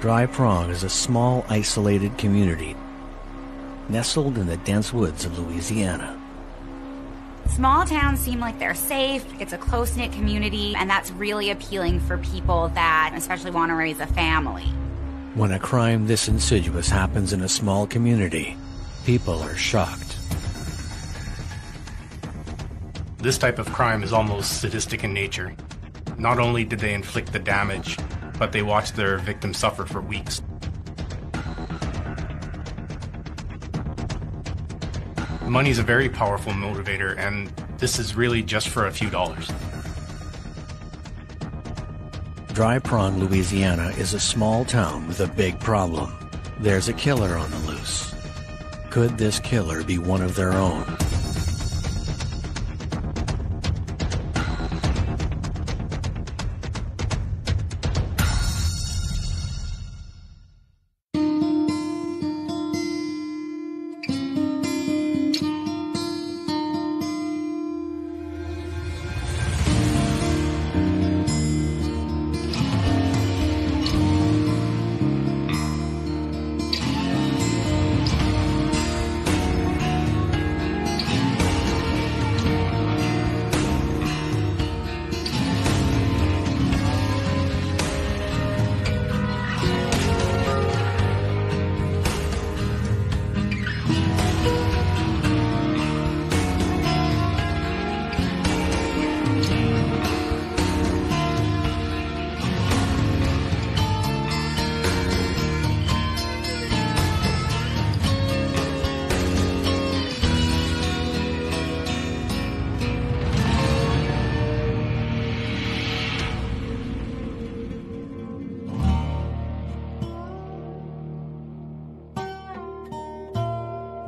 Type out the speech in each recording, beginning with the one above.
Dry Prong is a small, isolated community nestled in the dense woods of Louisiana. Small towns seem like they're safe, it's a close-knit community, and that's really appealing for people that especially want to raise a family. When a crime this insidious happens in a small community, people are shocked. This type of crime is almost sadistic in nature. Not only did they inflict the damage, but they watched their victim suffer for weeks. Money is a very powerful motivator, and this is really just for a few dollars. Dry Prong, Louisiana is a small town with a big problem. There's a killer on the loose. Could this killer be one of their own?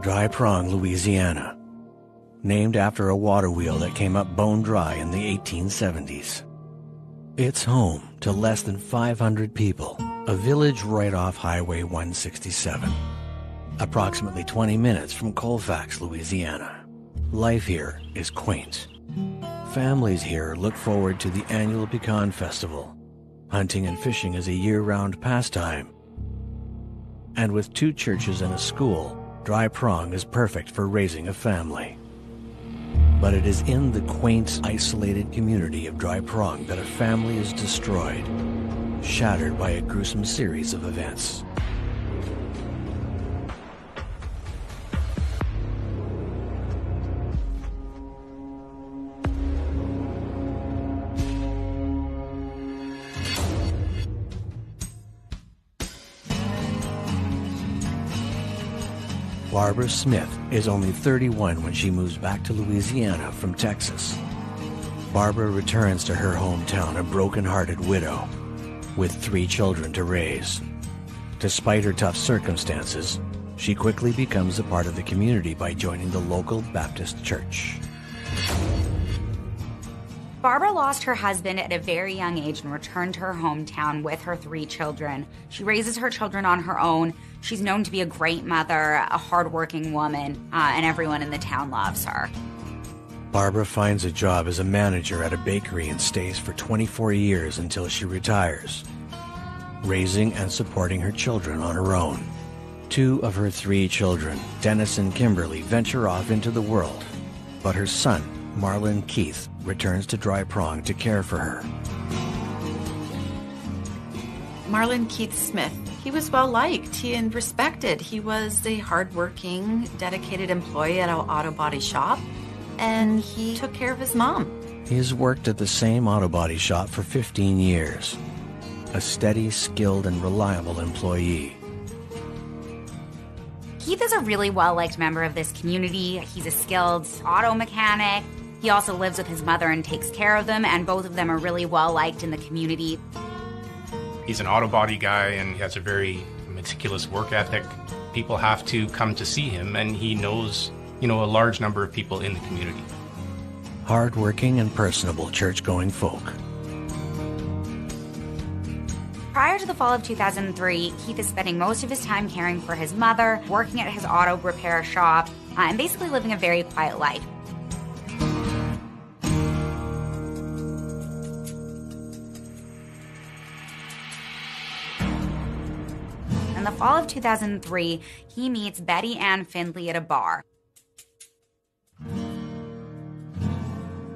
Dry Prong, Louisiana, named after a water wheel that came up bone dry in the 1870s. It's home to less than 500 people, a village right off Highway 167, approximately 20 minutes from Colfax, Louisiana. Life here is quaint. Families here look forward to the annual Pecan Festival. Hunting and fishing is a year-round pastime. And with 2 churches and a school, Dry Prong is perfect for raising a family. But it is in the quaint, isolated community of Dry Prong that a family is destroyed, shattered by a gruesome series of events. Barbara Smith is only 31 when she moves back to Louisiana from Texas. Barbara returns to her hometown a broken-hearted widow with 3 children to raise. Despite her tough circumstances, she quickly becomes a part of the community by joining the local Baptist church. Barbara lost her husband at a very young age and returned to her hometown with her 3 children. She raises her children on her own. She's known to be a great mother, a hardworking woman, and everyone in the town loves her. Barbara finds a job as a manager at a bakery and stays for 24 years until she retires, raising and supporting her children on her own. 2 of her 3 children, Dennis and Kimberly, venture off into the world, but her son, Marlon Keith, returns to Dry Prong to care for her. Marlon Keith Smith. He was well-liked and respected. He was a hardworking, dedicated employee at an auto body shop, and he took care of his mom. He has worked at the same auto body shop for 15 years. A steady, skilled, and reliable employee. Keith is a really well-liked member of this community. He's a skilled auto mechanic. He also lives with his mother and takes care of them, and both of them are really well-liked in the community. He's an auto body guy, and he has a very meticulous work ethic. People have to come to see him, and he knows, a large number of people in the community. Hard-working and personable church-going folk. Prior to the fall of 2003, Keith is spending most of his time caring for his mother, working at his auto repair shop, and basically living a very quiet life. In the fall of 2003, he meets Betty Ann Findley at a bar.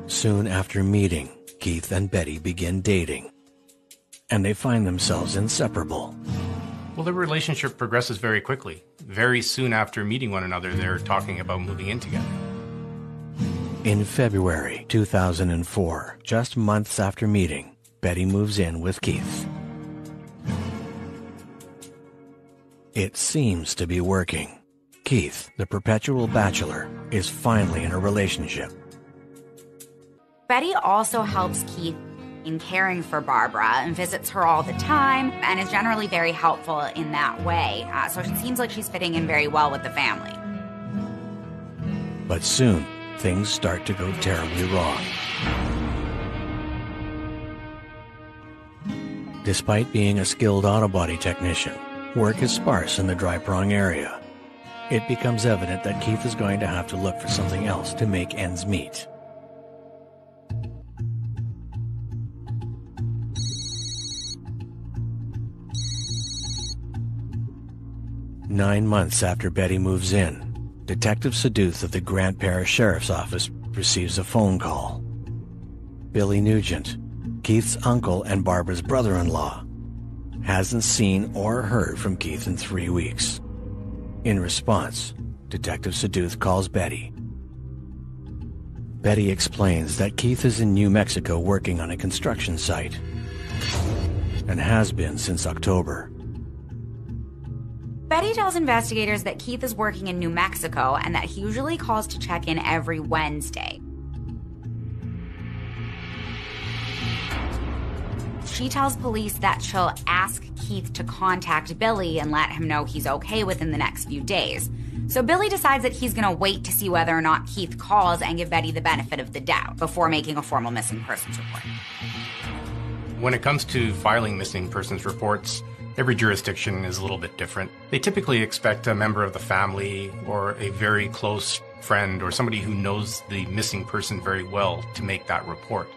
Soon after meeting, Keith and Betty begin dating, and they find themselves inseparable. Well, their relationship progresses very quickly. Very soon after meeting one another, they're talking about moving in together. In February 2004, just months after meeting, Betty moves in with Keith. It seems to be working. Keith, the perpetual bachelor, is finally in a relationship. Betty also helps Keith in caring for Barbara and visits her all the time and is generally very helpful in that way. So it seems like she's fitting in very well with the family. But soon, things start to go terribly wrong. Despite being a skilled auto body technician, work is sparse in the Dry Prong area. It becomes evident that Keith is going to have to look for something else to make ends meet. Nine months after Betty moves in, Detective Seduth of the Grant Parish Sheriff's Office receives a phone call. Billy Nugent, Keith's uncle and Barbara's brother-in-law, hasn't seen or heard from Keith in 3 weeks. In response, Detective Seduth calls Betty. Betty explains that Keith is in New Mexico working on a construction site, and has been since October. Betty tells investigators that Keith is working in New Mexico and that he usually calls to check in every Wednesday. She tells police that she'll ask Keith to contact Billy and let him know he's okay within the next few days. So Billy decides that he's going to wait to see whether or not Keith calls and give Betty the benefit of the doubt before making a formal missing persons report. When it comes to filing missing persons reports, every jurisdiction is a little bit different. They typically expect a member of the family or a very close friend or somebody who knows the missing person very well to make that report.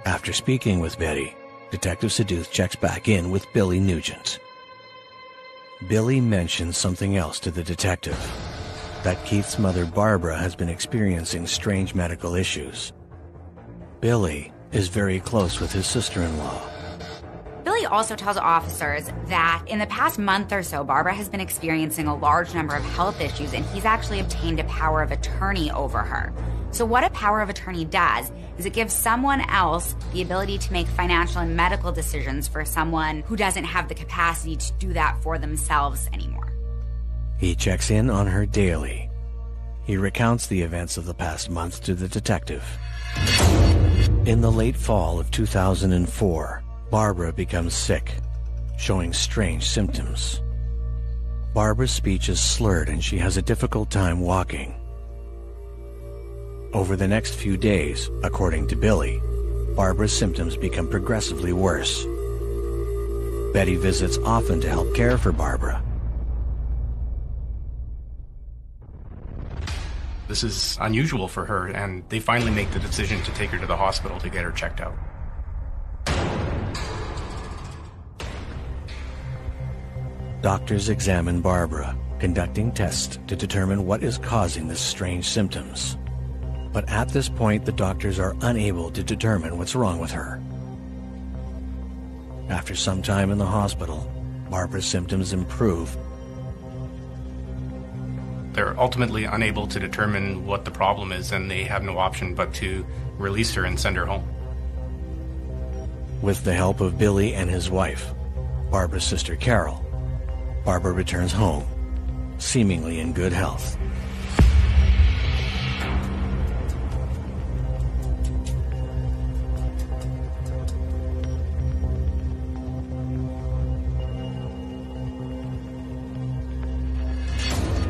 After speaking with Betty, Detective Seduth checks back in with Billy Nugent. Billy mentions something else to the detective, that Keith's mother Barbara has been experiencing strange medical issues. Billy is very close with his sister-in-law. Billy also tells officers that in the past month or so, Barbara has been experiencing a large number of health issues, and he's actually obtained a power of attorney over her. So what a power of attorney does is it gives someone else the ability to make financial and medical decisions for someone who doesn't have the capacity to do that for themselves anymore. He checks in on her daily. He recounts the events of the past month to the detective. In the late fall of 2004, Barbara becomes sick, showing strange symptoms. Barbara's speech is slurred and she has a difficult time walking. Over the next few days, according to Billy, Barbara's symptoms become progressively worse. Betty visits often to help care for Barbara. This is unusual for her, and they finally make the decision to take her to the hospital to get her checked out. Doctors examine Barbara, conducting tests to determine what is causing the strange symptoms. But at this point, the doctors are unable to determine what's wrong with her. After some time in the hospital, Barbara's symptoms improve. They're ultimately unable to determine what the problem is, and they have no option but to release her and send her home. With the help of Billy and his wife, Barbara's sister Carol, Barbara returns home, seemingly in good health.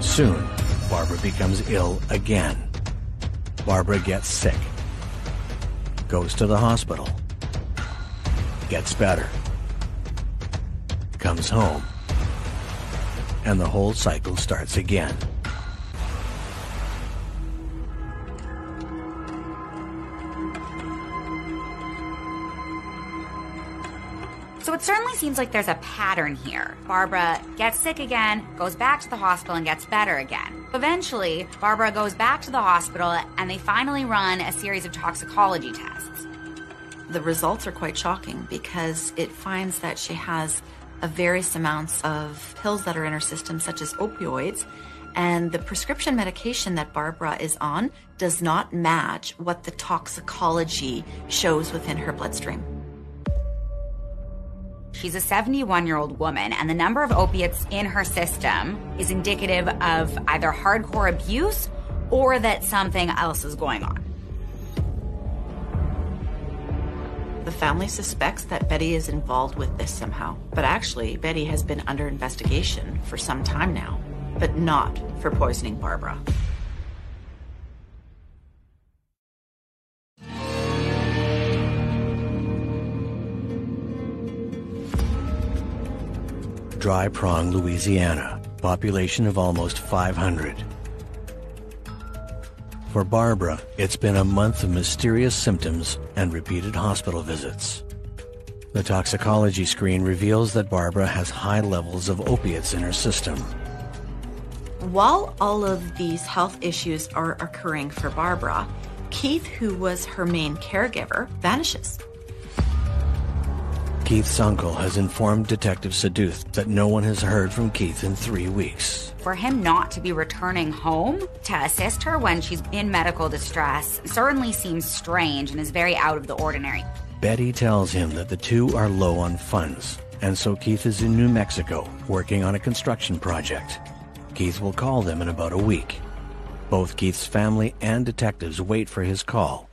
Soon, Barbara becomes ill again. Barbara gets sick, goes to the hospital, gets better, comes home, and the whole cycle starts again. So it certainly seems like there's a pattern here. Barbara gets sick again, goes back to the hospital, and gets better again. Eventually, Barbara goes back to the hospital, and they finally run a series of toxicology tests. The results are quite shocking because it finds that she has various amounts of pills that are in her system, such as opioids, and the prescription medication that Barbara is on does not match what the toxicology shows within her bloodstream. She's a 71-year-old woman, and the number of opiates in her system is indicative of either hardcore abuse or that something else is going on. The family suspects that Betty is involved with this somehow, but actually Betty has been under investigation for some time now, but not for poisoning Barbara. Dry Prong, Louisiana, population of almost 500. For Barbara, it's been a month of mysterious symptoms and repeated hospital visits. The toxicology screen reveals that Barbara has high levels of opiates in her system. While all of these health issues are occurring for Barbara, Keith, who was her main caregiver, vanishes. Keith's uncle has informed Detective Saduth that no one has heard from Keith in 3 weeks. For him not to be returning home to assist her when she's in medical distress certainly seems strange and is very out of the ordinary. Betty tells him that the two are low on funds, and so Keith is in New Mexico working on a construction project. Keith will call them in about a week. Both Keith's family and detectives wait for his call.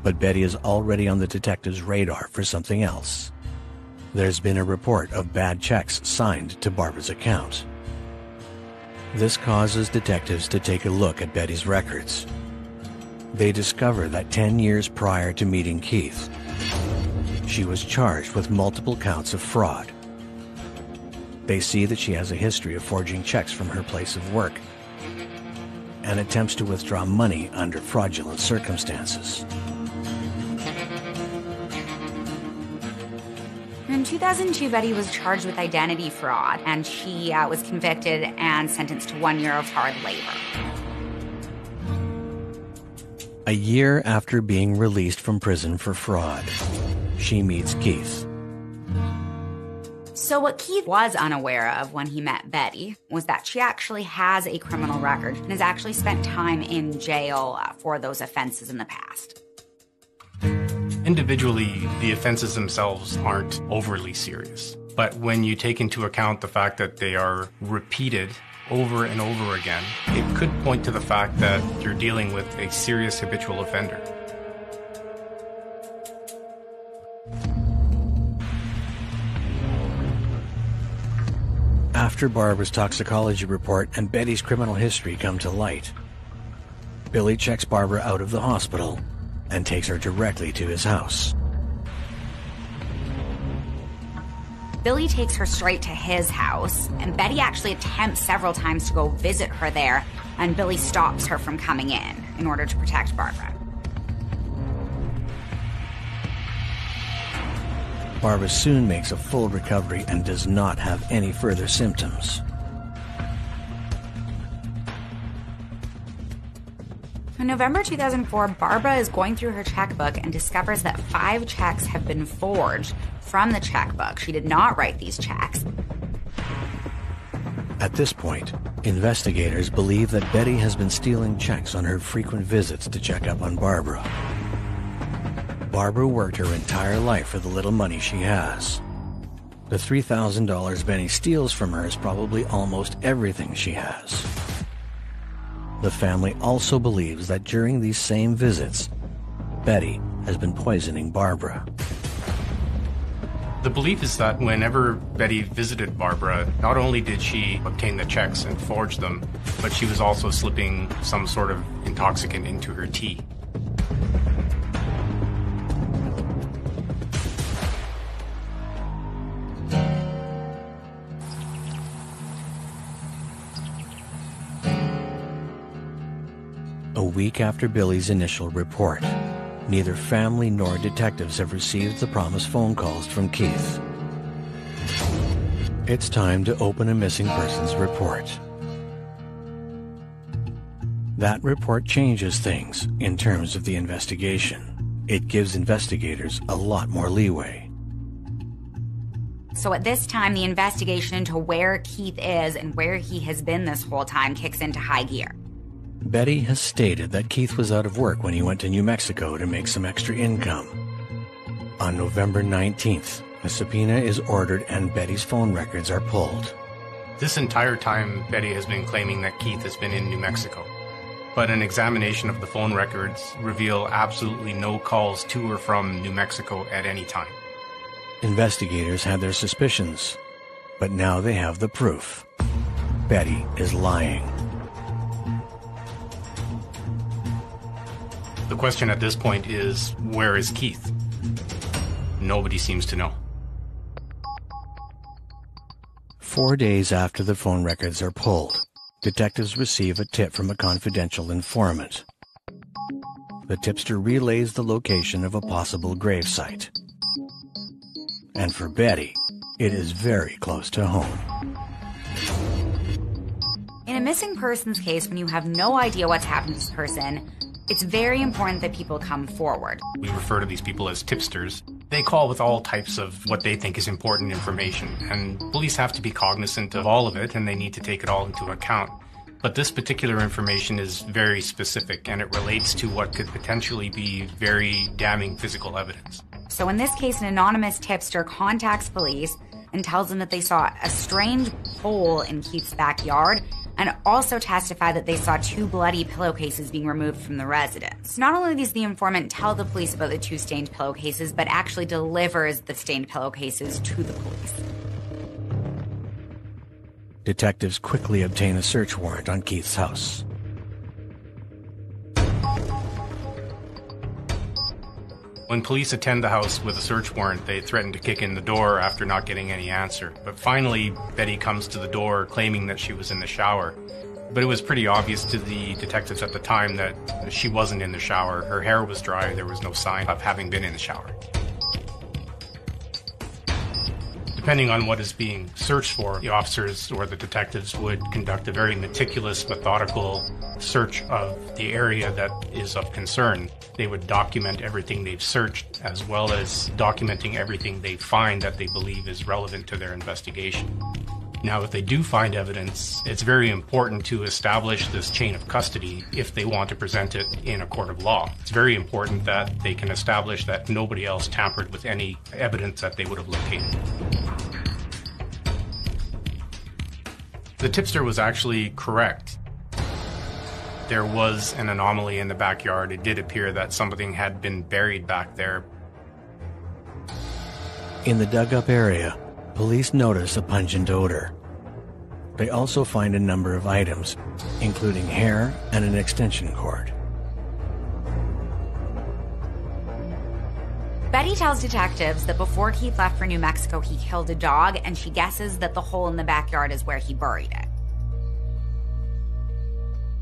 But Betty is already on the detective's radar for something else. There's been a report of bad checks signed to Barbara's account. This causes detectives to take a look at Betty's records. They discover that 10 years prior to meeting Keith, she was charged with multiple counts of fraud. They see that she has a history of forging checks from her place of work and attempts to withdraw money under fraudulent circumstances. In 2002, Betty was charged with identity fraud, and she was convicted and sentenced to 1 year of hard labor. A year after being released from prison for fraud, she meets Keith. So what Keith was unaware of when he met Betty was that she actually has a criminal record and has actually spent time in jail for those offenses in the past. Individually, the offenses themselves aren't overly serious. But when you take into account the fact that they are repeated over and over again, it could point to the fact that you're dealing with a serious habitual offender. After Barbara's toxicology report and Betty's criminal history come to light, Billy checks Barbara out of the hospital and takes her directly to his house. Billy takes her straight to his house, and Betty actually attempts several times to go visit her there, and Billy stops her from coming in order to protect Barbara. Barbara soon makes a full recovery and does not have any further symptoms. In November 2004, Barbara is going through her checkbook and discovers that 5 checks have been forged from the checkbook. She did not write these checks. At this point, investigators believe that Betty has been stealing checks on her frequent visits to check up on Barbara. Barbara worked her entire life for the little money she has. The $3,000 Betty steals from her is probably almost everything she has. The family also believes that during these same visits, Betty has been poisoning Barbara. The belief is that whenever Betty visited Barbara, not only did she obtain the checks and forge them, but she was also slipping some sort of intoxicant into her tea. A week after Billy's initial report, neither family nor detectives have received the promised phone calls from Keith. It's time to open a missing persons report. That report changes things in terms of the investigation. It gives investigators a lot more leeway. So at this time, the investigation into where Keith is and where he has been this whole time kicks into high gear. Betty has stated that Keith was out of work when he went to New Mexico to make some extra income. On November 19th, a subpoena is ordered and Betty's phone records are pulled. This entire time, Betty has been claiming that Keith has been in New Mexico. But an examination of the phone records reveal absolutely no calls to or from New Mexico at any time. Investigators had their suspicions, but now they have the proof. Betty is lying. The question at this point is, where is Keith? Nobody seems to know. 4 days after the phone records are pulled, detectives receive a tip from a confidential informant. The tipster relays the location of a possible gravesite. And for Betty, it is very close to home. In a missing persons case, when you have no idea what's happened to this person, it's very important that people come forward. We refer to these people as tipsters. They call with all types of what they think is important information, and police have to be cognizant of all of it, and they need to take it all into account. But this particular information is very specific, and it relates to what could potentially be very damning physical evidence. So in this case, an anonymous tipster contacts police and tells them that they saw a strange hole in Keith's backyard, and also testify that they saw 2 bloody pillowcases being removed from the residence. Not only does the informant tell the police about the 2 stained pillowcases, but actually delivers the stained pillowcases to the police. Detectives quickly obtain a search warrant on Keith's house. When police attend the house with a search warrant, they threaten to kick in the door after not getting any answer. But finally, Betty comes to the door claiming that she was in the shower. But it was pretty obvious to the detectives at the time that she wasn't in the shower. Her hair was dry, there was no sign of having been in the shower. Depending on what is being searched for, the officers or the detectives would conduct a very meticulous, methodical search of the area that is of concern. They would document everything they've searched, as well as documenting everything they find that they believe is relevant to their investigation. Now, if they do find evidence, it's very important to establish this chain of custody if they want to present it in a court of law. It's very important that they can establish that nobody else tampered with any evidence that they would have located. The tipster was actually correct. There was an anomaly in the backyard. It did appear that something had been buried back there. In the dug-up area, police notice a pungent odor. They also find a number of items, including hair and an extension cord. Betty tells detectives that before Keith left for New Mexico, he killed a dog, and she guesses that the hole in the backyard is where he buried it.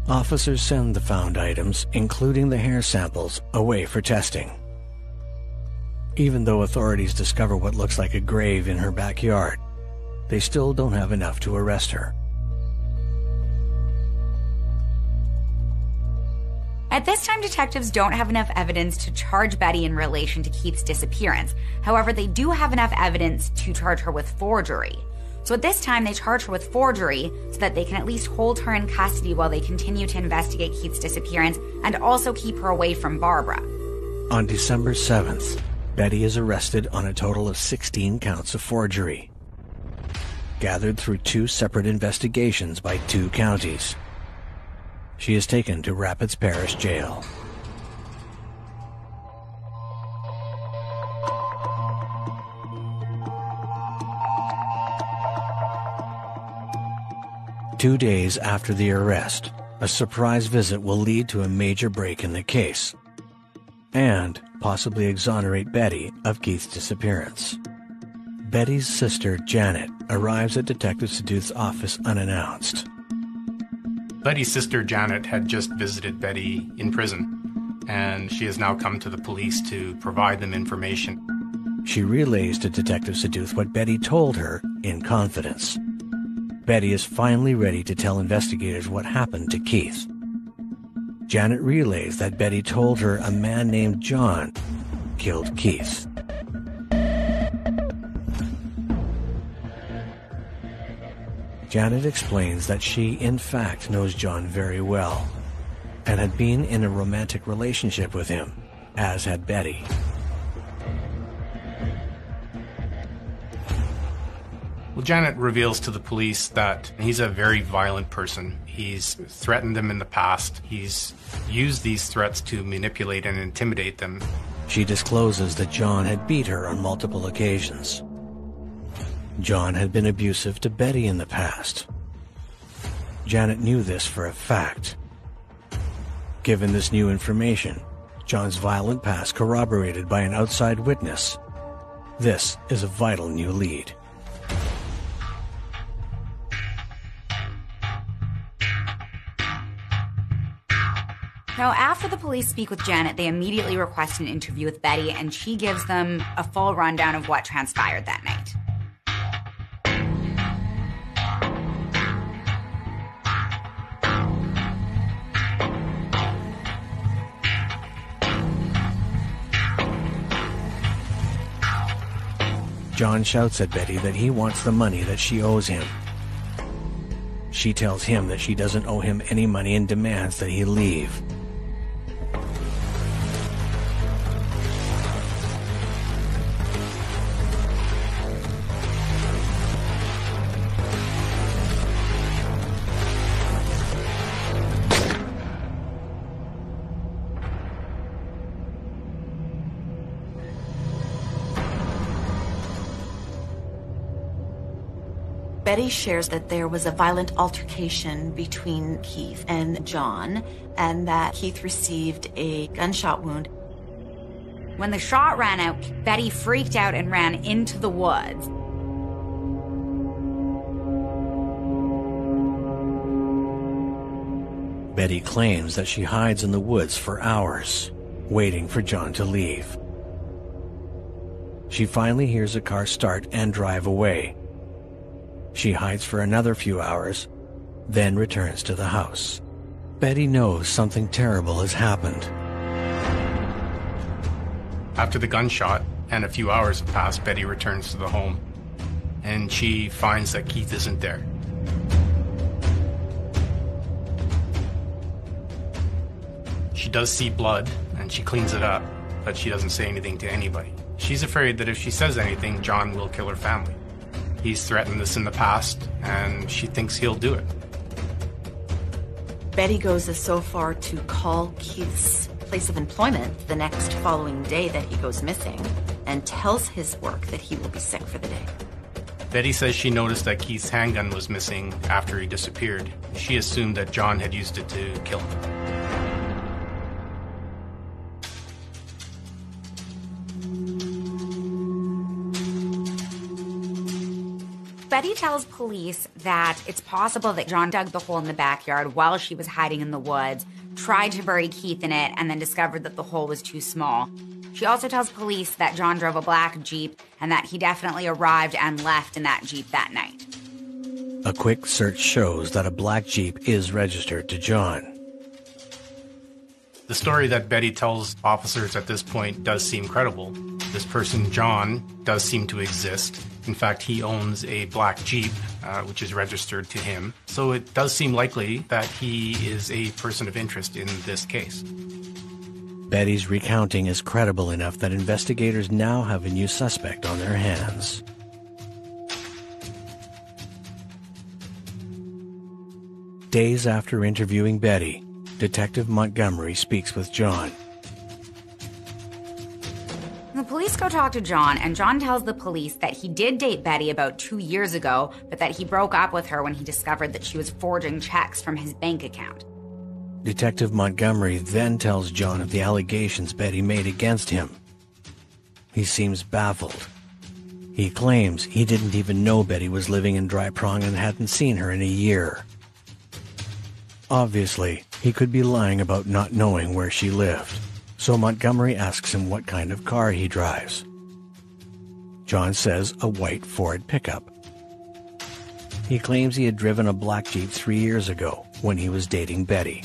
Officers send the found items, including the hair samples, away for testing. Even though authorities discover what looks like a grave in her backyard, they still don't have enough to arrest her. At this time, detectives don't have enough evidence to charge Betty in relation to Keith's disappearance. However, they do have enough evidence to charge her with forgery. So at this time, they charge her with forgery so that they can at least hold her in custody while they continue to investigate Keith's disappearance and also keep her away from Barbara. On December 7th, Betty is arrested on a total of 16 counts of forgery, gathered through 2 separate investigations by 2 counties. She is taken to Rapids Parish Jail. Two days after the arrest, a surprise visit will lead to a major break in the case and possibly exonerate Betty of Keith's disappearance. Betty's sister, Janet, arrives at Detective Sedooth's office unannounced. Betty's sister, Janet, had just visited Betty in prison. and she has now come to the police to provide them information. She relays to Detective Seduth what Betty told her in confidence. Betty is finally ready to tell investigators what happened to Keith. Janet relays that Betty told her a man named John killed Keith. Janet explains that she, in fact, knows John very well and had been in a romantic relationship with him, as had Betty. Well, Janet reveals to the police that he's a very violent person. He's threatened them in the past. He's used these threats to manipulate and intimidate them. She discloses that John had beat her on multiple occasions. John had been abusive to Betty in the past. Janet knew this for a fact. Given this new information, John's violent past corroborated by an outside witness, this is a vital new lead. Now, after the police speak with Janet, they immediately request an interview with Betty, and she gives them a full rundown of what transpired that night. John shouts at Betty that he wants the money that she owes him. She tells him that she doesn't owe him any money and demands that he leave. Betty shares that there was a violent altercation between Keith and John, and that Keith received a gunshot wound. When the shot ran out, Betty freaked out and ran into the woods. Betty claims that she hides in the woods for hours, waiting for John to leave. She finally hears a car start and drive away. She hides for another few hours, then returns to the house. Betty knows something terrible has happened. After the gunshot and a few hours have passed, Betty returns to the home, and she finds that Keith isn't there. She does see blood, and she cleans it up, but she doesn't say anything to anybody. She's afraid that if she says anything, John will kill her family. He's threatened this in the past, and she thinks he'll do it. Betty goes so far to call Keith's place of employment the next following day that he goes missing, and tells his work that he will be sick for the day. Betty says she noticed that Keith's handgun was missing after he disappeared. She assumed that John had used it to kill him. Betty tells police that it's possible that John dug the hole in the backyard while she was hiding in the woods, tried to bury Keith in it, and then discovered that the hole was too small. She also tells police that John drove a black Jeep and that he definitely arrived and left in that Jeep that night. A quick search shows that a black Jeep is registered to John. The story that Betty tells officers at this point does seem credible. This person, John, does seem to exist. In fact, he owns a black Jeep, which is registered to him. So it does seem likely that he is a person of interest in this case. Betty's recounting is credible enough that investigators now have a new suspect on their hands. Days after interviewing Betty, Detective Montgomery speaks with John. The police go talk to John, and John tells the police that he did date Betty about 2 years ago, but that he broke up with her when he discovered that she was forging checks from his bank account. Detective Montgomery then tells John of the allegations Betty made against him. He seems baffled. He claims he didn't even know Betty was living in Dry Prong and hadn't seen her in a year. Obviously, he could be lying about not knowing where she lived. So Montgomery asks him what kind of car he drives. John says a white Ford pickup. He claims he had driven a black Jeep 3 years ago when he was dating Betty.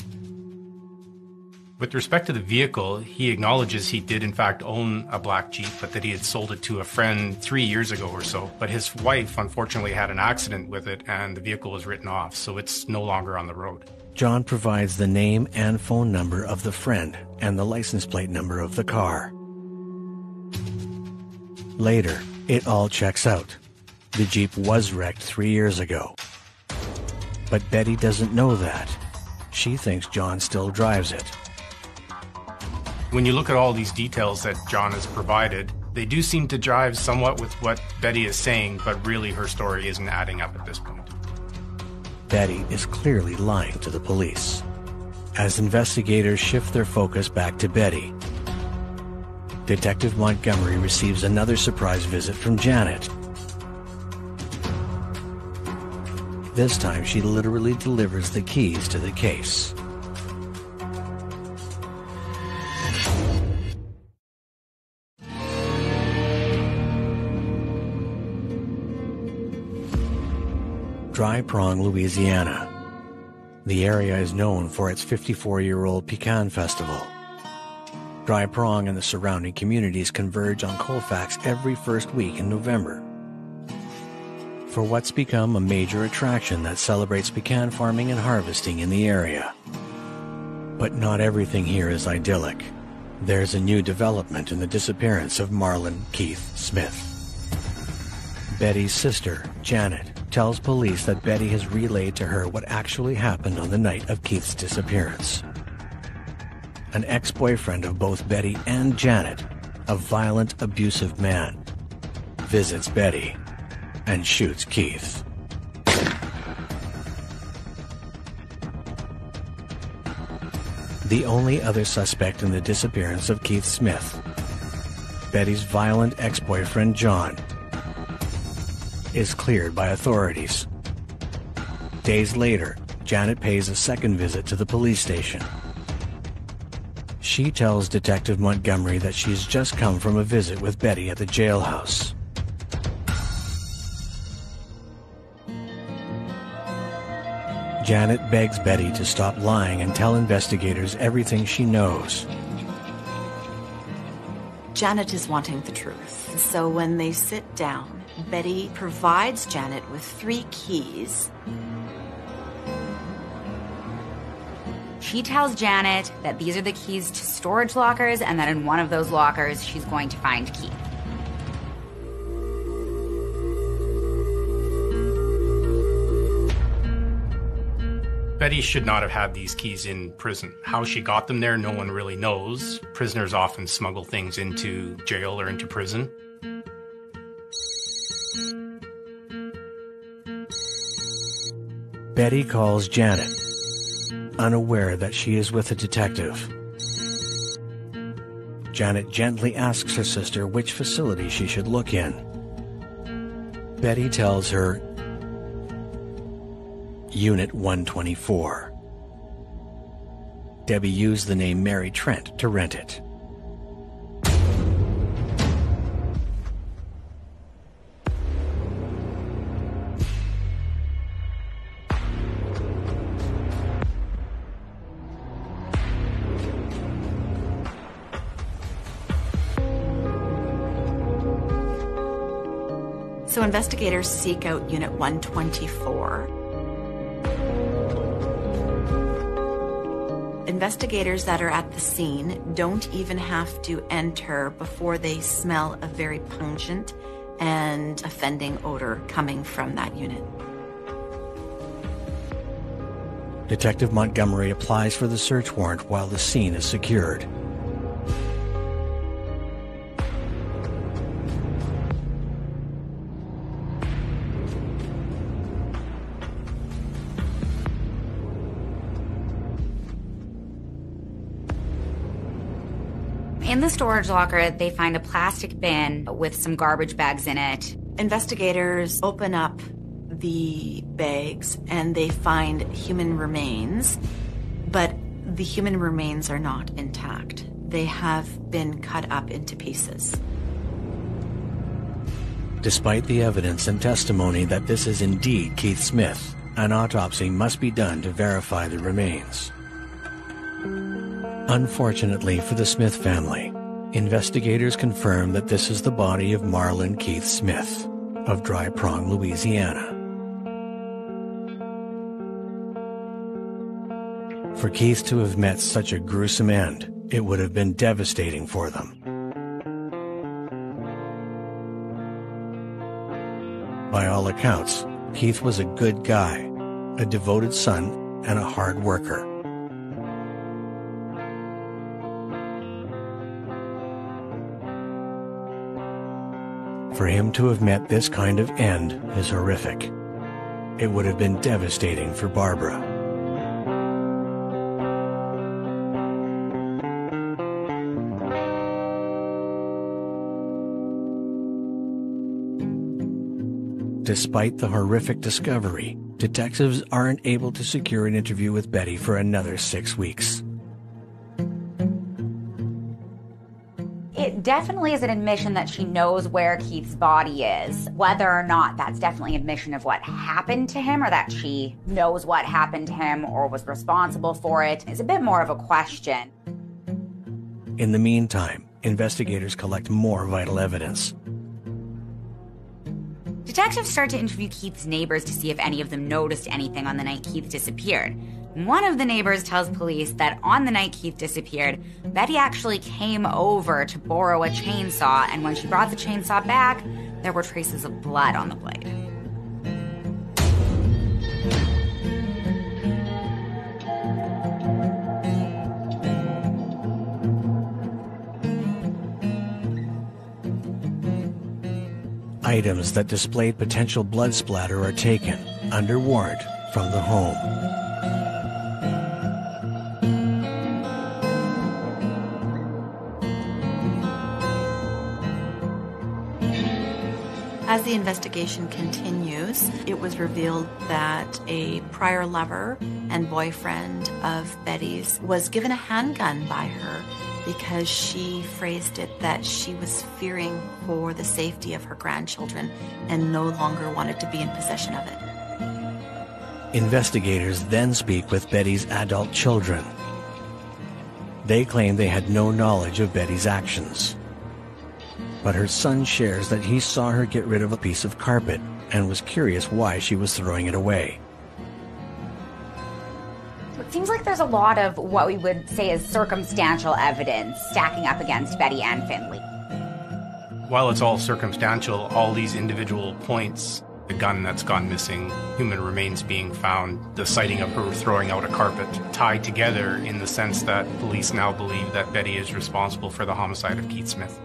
With respect to the vehicle, he acknowledges he did in fact own a black Jeep, but that he had sold it to a friend 3 years ago or so. But his wife unfortunately had an accident with it and the vehicle was written off, so it's no longer on the road. John provides the name and phone number of the friend and the license plate number of the car. Later, it all checks out. The Jeep was wrecked 3 years ago. But Betty doesn't know that. She thinks John still drives it. When you look at all these details that John has provided, they do seem to jive somewhat with what Betty is saying, but really her story isn't adding up at this point. Betty is clearly lying to the police. As investigators shift their focus back to Betty, Detective Montgomery receives another surprise visit from Janet. This time she literally delivers the keys to the case. Dry Prong, Louisiana. The area is known for its 54-year-old pecan festival. Dry Prong and the surrounding communities converge on Colfax every first week in November for what's become a major attraction that celebrates pecan farming and harvesting in the area. But not everything here is idyllic. There's a new development in the disappearance of Marlon Keith Smith. Betty's sister, Janet, tells police that Betty has relayed to her what actually happened on the night of Keith's disappearance. An ex-boyfriend of both Betty and Janet, a violent, abusive man, visits Betty and shoots Keith. The only other suspect in the disappearance of Keith Smith, Betty's violent ex-boyfriend John, is cleared by authorities. Days later, Janet pays a second visit to the police station. She tells Detective Montgomery that she's just come from a visit with Betty at the jailhouse. Janet begs Betty to stop lying and tell investigators everything she knows. Janet is wanting the truth. So when they sit down, Betty provides Janet with 3 keys. She tells Janet that these are the keys to storage lockers and that in one of those lockers she's going to find Keith. Betty should not have had these keys in prison. How she got them there, no one really knows. Prisoners often smuggle things into jail or into prison. Betty calls Janet, unaware that she is with a detective. Janet gently asks her sister which facility she should look in. Betty tells her, Unit 124. Debbie used the name Mary Trent to rent it. So investigators seek out Unit 124. Investigators that are at the scene don't even have to enter before they smell a very pungent and offending odor coming from that unit. Detective Montgomery applies for the search warrant while the scene is secured. In the storage locker, they find a plastic bin with some garbage bags in it. Investigators open up the bags and they find human remains, but the human remains are not intact. they have been cut up into pieces. Despite the evidence and testimony that this is indeed Keith Smith, an autopsy must be done to verify the remains. Unfortunately for the Smith family, investigators confirm that this is the body of Marlon Keith Smith of Dry Prong, Louisiana. For Keith to have met such a gruesome end, it would have been devastating for them. By all accounts, Keith was a good guy, a devoted son, and a hard worker. For him to have met this kind of end is horrific. It would have been devastating for Barbara. Despite the horrific discovery, detectives aren't able to secure an interview with Betty for another 6 weeks. It definitely is an admission that she knows where Keith's body is. Whether or not that's definitely an admission of what happened to him, or that she knows what happened to him or was responsible for it, is a bit more of a question. In the meantime, investigators collect more vital evidence. Detectives start to interview Keith's neighbors to see if any of them noticed anything on the night Keith disappeared. One of the neighbors tells police that on the night Keith disappeared, Betty actually came over to borrow a chainsaw, and when she brought the chainsaw back, there were traces of blood on the blade. Items that displayed potential blood splatter are taken, under warrant, from the home. As the investigation continues, it was revealed that a prior lover and boyfriend of Betty's was given a handgun by her because she phrased it that she was fearing for the safety of her grandchildren and no longer wanted to be in possession of it. Investigators then speak with Betty's adult children. They claim they had no knowledge of Betty's actions. But her son shares that he saw her get rid of a piece of carpet and was curious why she was throwing it away. It seems like there's a lot of what we would say is circumstantial evidence stacking up against Betty and Finley. While it's all circumstantial, all these individual points, the gun that's gone missing, human remains being found, the sighting of her throwing out a carpet, tied together in the sense that police now believe that Betty is responsible for the homicide of Keith Smith.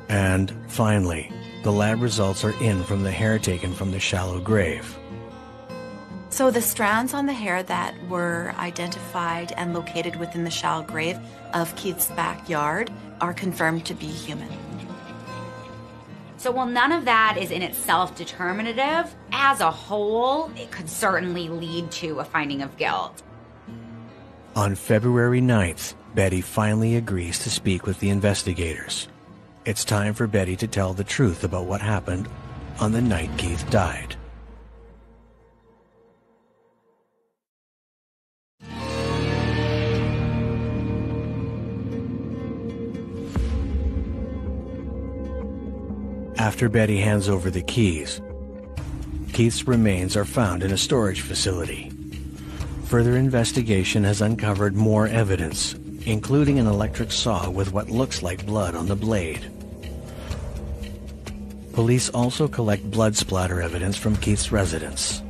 And finally, the lab results are in from the hair taken from the shallow grave. So the strands on the hair that were identified and located within the shallow grave of Keith's backyard are confirmed to be human. So while none of that is in itself determinative, as a whole, it could certainly lead to a finding of guilt. On February 9th, Betty finally agrees to speak with the investigators. It's time for Betty to tell the truth about what happened on the night Keith died. After Betty hands over the keys, Keith's remains are found in a storage facility. Further investigation has uncovered more evidence, including an electric saw with what looks like blood on the blade. Police also collect blood splatter evidence from Keith's residence.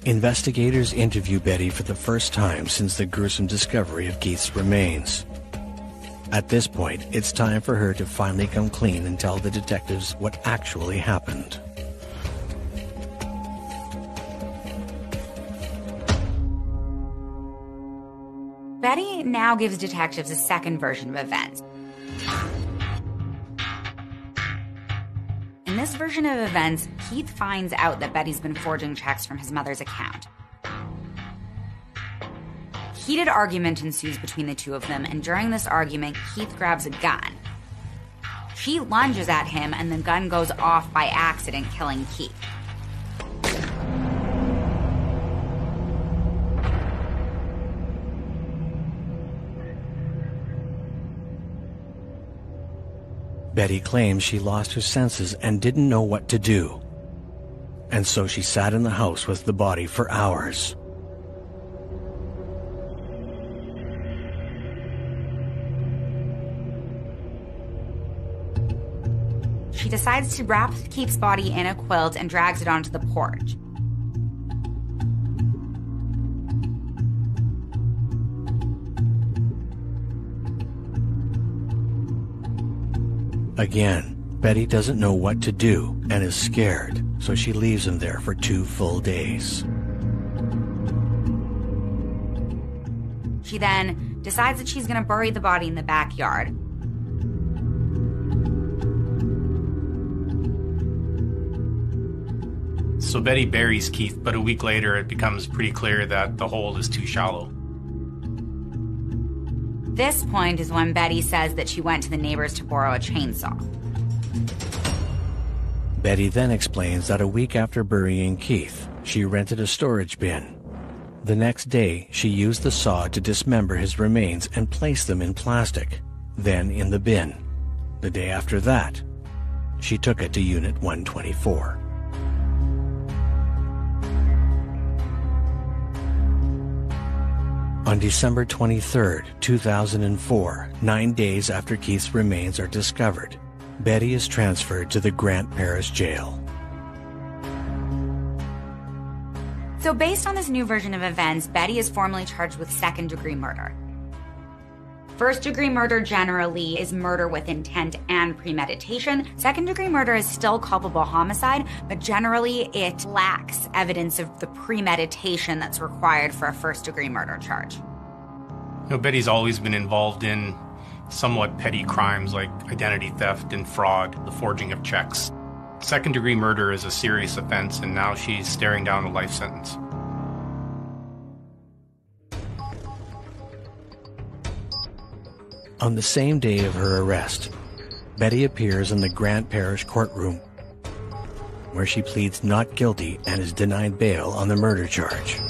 Investigators interview Betty for the first time since the gruesome discovery of Keith's remains. At this point, it's time for her to finally come clean and tell the detectives what actually happened. Betty now gives detectives a second version of events. In this version of events, Keith finds out that Betty's been forging checks from his mother's account. Heated argument ensues between the two of them, and during this argument, Keith grabs a gun. She lunges at him, and the gun goes off by accident, killing Keith. Betty claims she lost her senses and didn't know what to do. And so she sat in the house with the body for hours. She decides to wrap Keith's body in a quilt and drags it onto the porch. Again, Betty doesn't know what to do and is scared, so she leaves him there for 2 full days. She then decides that she's going to bury the body in the backyard. So Betty buries Keith, but a week later it becomes pretty clear that the hole is too shallow. This point is when Betty says that she went to the neighbors to borrow a chainsaw. Betty then explains that a week after burying Keith, she rented a storage bin. The next day, she used the saw to dismember his remains and place them in plastic, then in the bin. The day after that, she took it to Unit 124. On December 23, 2004, 9 days after Keith's remains are discovered, Betty is transferred to the Grant Parish Jail. So based on this new version of events, Betty is formally charged with second-degree murder. First-degree murder generally is murder with intent and premeditation. Second-degree murder is still culpable homicide, but generally it lacks evidence of the premeditation that's required for a first-degree murder charge. You know, Betty's always been involved in somewhat petty crimes like identity theft and fraud, the forging of checks. Second-degree murder is a serious offense, and now she's staring down a life sentence. On the same day of her arrest, Betty appears in the Grant Parish courtroom, where she pleads not guilty and is denied bail on the murder charge.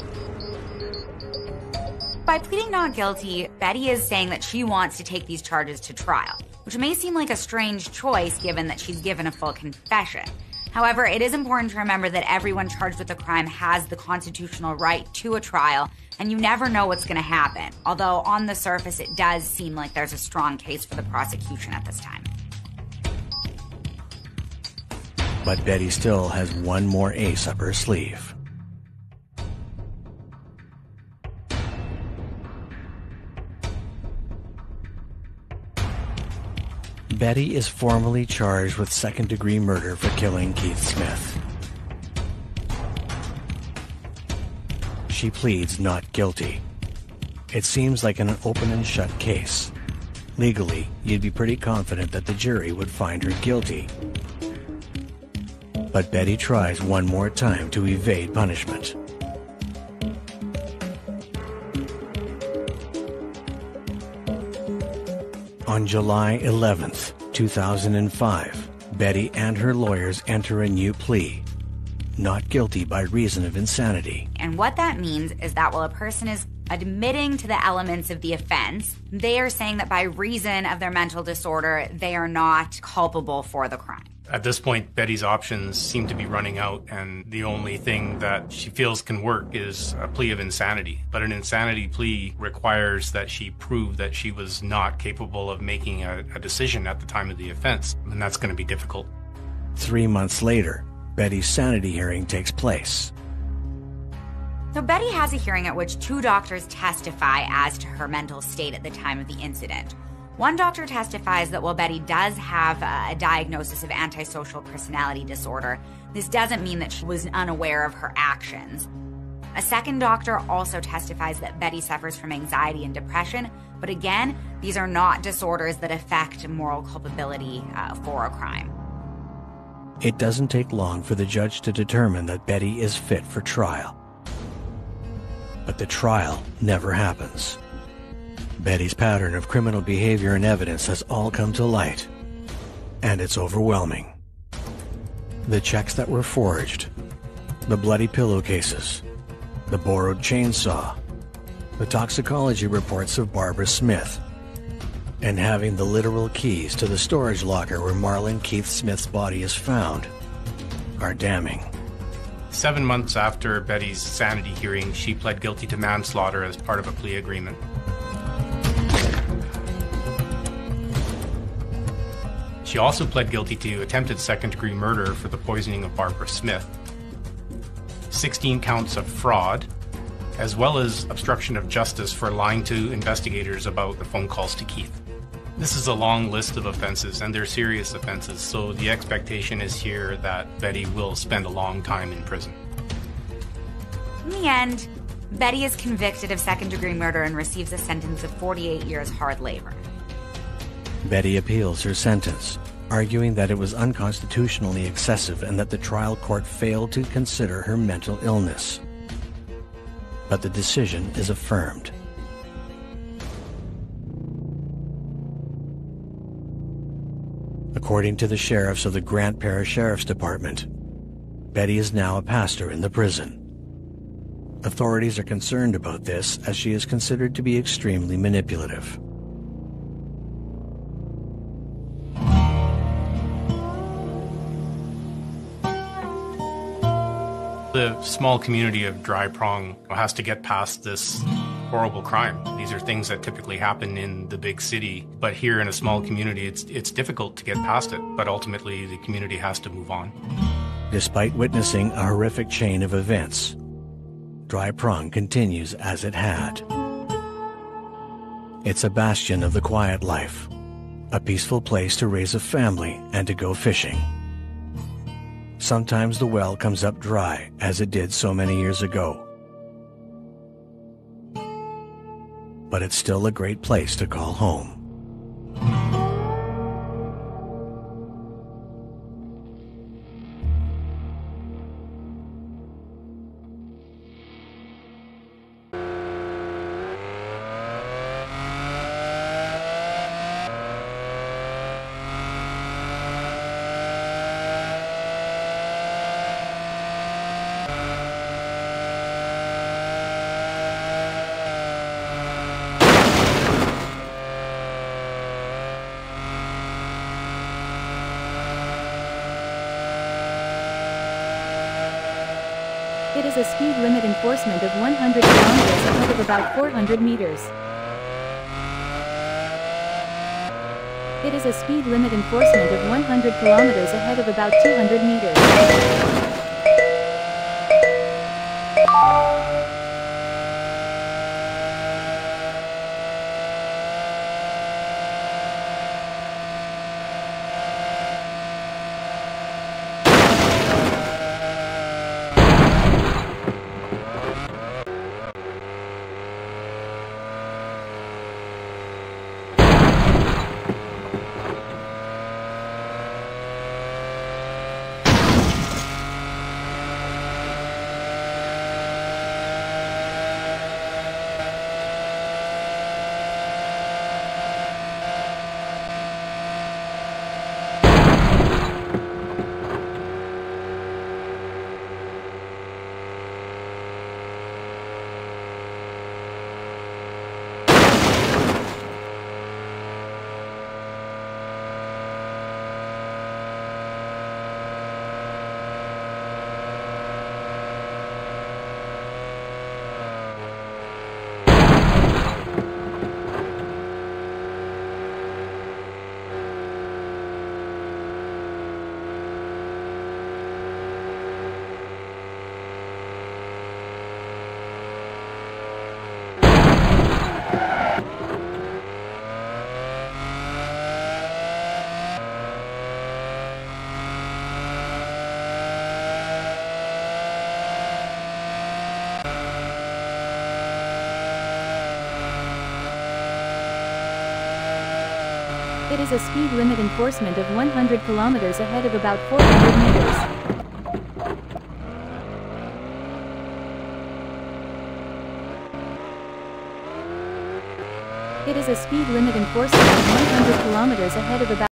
By pleading not guilty, Betty is saying that she wants to take these charges to trial, which may seem like a strange choice given that she's given a full confession. However, it is important to remember that everyone charged with a crime has the constitutional right to a trial, and you never know what's going to happen. Although on the surface, it does seem like there's a strong case for the prosecution at this time. But Betty still has one more ace up her sleeve. Betty is formally charged with second-degree murder for killing Keith Smith. She pleads not guilty. It seems like an open and shut case. Legally, you'd be pretty confident that the jury would find her guilty. But Betty tries one more time to evade punishment. On July 11th, 2005, Betty and her lawyers enter a new plea. Not guilty by reason of insanity. And what that means is that while a person is admitting to the elements of the offense, they are saying that by reason of their mental disorder, they are not culpable for the crime. At this point, Betty's options seem to be running out, and the only thing that she feels can work is a plea of insanity. But an insanity plea requires that she prove that she was not capable of making a decision at the time of the offense, and that's going to be difficult. 3 months later, Betty's sanity hearing takes place. So Betty has a hearing at which 2 doctors testify as to her mental state at the time of the incident. One doctor testifies that while Betty does have a diagnosis of antisocial personality disorder, this doesn't mean that she was unaware of her actions. A second doctor also testifies that Betty suffers from anxiety and depression, but again, these are not disorders that affect moral culpability for a crime. It doesn't take long for the judge to determine that Betty is fit for trial. But the trial never happens. Betty's pattern of criminal behavior and evidence has all come to light, and it's overwhelming. The checks that were forged, the bloody pillowcases, the borrowed chainsaw, the toxicology reports of Barbara Smith, and having the literal keys to the storage locker where Marlon Keith Smith's body is found are damning. 7 months after Betty's sanity hearing, she pled guilty to manslaughter as part of a plea agreement. She also pled guilty to attempted second-degree murder for the poisoning of Barbara Smith, 16 counts of fraud, as well as obstruction of justice for lying to investigators about the phone calls to Keith. This is a long list of offenses, and they're serious offenses, so the expectation is here that Betty will spend a long time in prison. In the end, Betty is convicted of second-degree murder and receives a sentence of 48 years hard labor. Betty appeals her sentence, arguing that it was unconstitutionally excessive and that the trial court failed to consider her mental illness. But the decision is affirmed. According to the sheriffs of the Grant Parish Sheriff's Department, Betty is now a pastor in the prison. Authorities are concerned about this as she is considered to be extremely manipulative. The small community of Dry Prong has to get past this horrible crime. These are things that typically happen in the big city, but here in a small community, it's difficult to get past it, but ultimately the community has to move on. Despite witnessing a horrific chain of events, Dry Prong continues as it had. It's a bastion of the quiet life, a peaceful place to raise a family and to go fishing. Sometimes the well comes up dry, as it did so many years ago. But it's still a great place to call home. It is a speed limit enforcement of 100 kilometers ahead of about 400 meters. It is a speed limit enforcement of 100 kilometers ahead of about 200 meters. It is a speed limit enforcement of 100 kilometers ahead of about 400 meters. It is a speed limit enforcement of 100 kilometers ahead of about